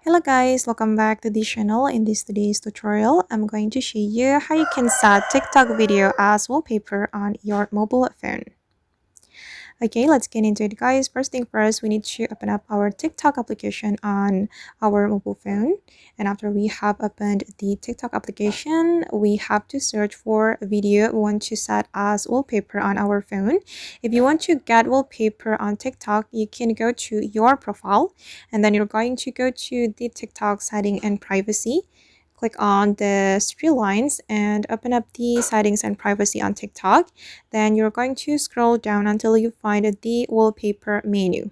Hello guys, welcome back to the channel. In today's tutorial, I'm going to show you how you can set TikTok video as wallpaper on your mobile phone. Okay, let's get into it guys. First thing first, we need to open up our TikTok application on our mobile phone. And after we have opened the TikTok application, we have to search for a video we want to set as wallpaper on our phone. If you want to get wallpaper on TikTok, you can go to your profile and then you're going to go to the TikTok setting and privacy. Click on the three lines and open up the settings and privacy on TikTok. Then you're going to scroll down until you find the wallpaper menu.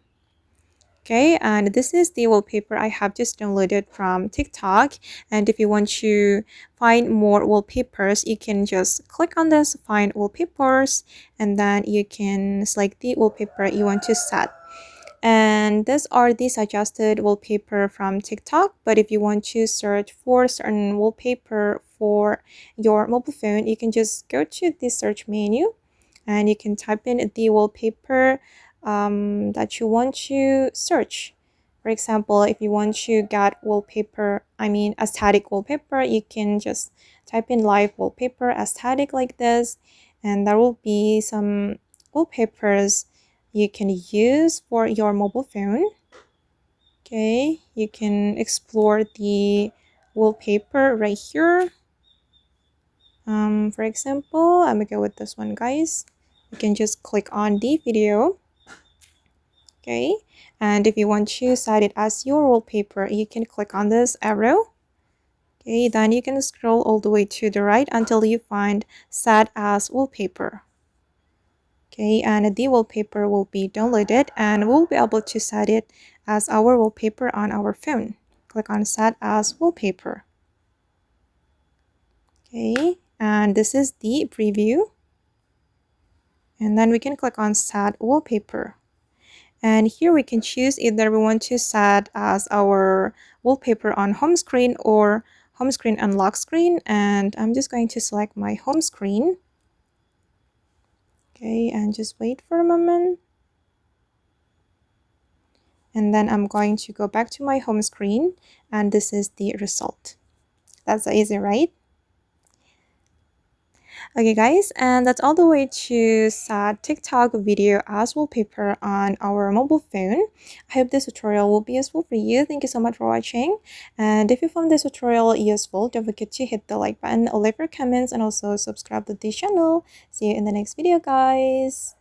Okay, and this is the wallpaper I have just downloaded from TikTok. And if you want to find more wallpapers, you can just click on this, find wallpapers, and then you can select the wallpaper you want to set. And these are the suggested wallpaper from TikTok. But if you want to search for certain wallpaper for your mobile phone, you can just go to the search menu and you can type in the wallpaper that you want to search. For example, if you want to get wallpaper, a static wallpaper, you can just type in live wallpaper aesthetic like this, and there will be some wallpapers you can use for your mobile phone. Okay, you can explore the wallpaper right here. For example, I'm gonna go with this one, guys. You can just click on the video. Okay, and if you want to set it as your wallpaper, you can click on this arrow. Okay, then you can scroll all the way to the right until you find set as wallpaper. Okay, and the wallpaper will be downloaded and we'll be able to set it as our wallpaper on our phone. Click on set as wallpaper. Okay, and this is the preview. And then we can click on set wallpaper. And here we can choose either we want to set as our wallpaper on home screen or home screen and lock screen. And I'm just going to select my home screen. Okay, and just wait for a moment. And then I'm going to go back to my home screen and this is the result. That's easy, right? Okay guys, and that's all the way to set TikTok video as wallpaper on our mobile phone. I hope this tutorial will be useful for you. Thank you so much for watching. And if you found this tutorial useful, don't forget to hit the like button, leave your comments, and also subscribe to the channel. See you in the next video, guys.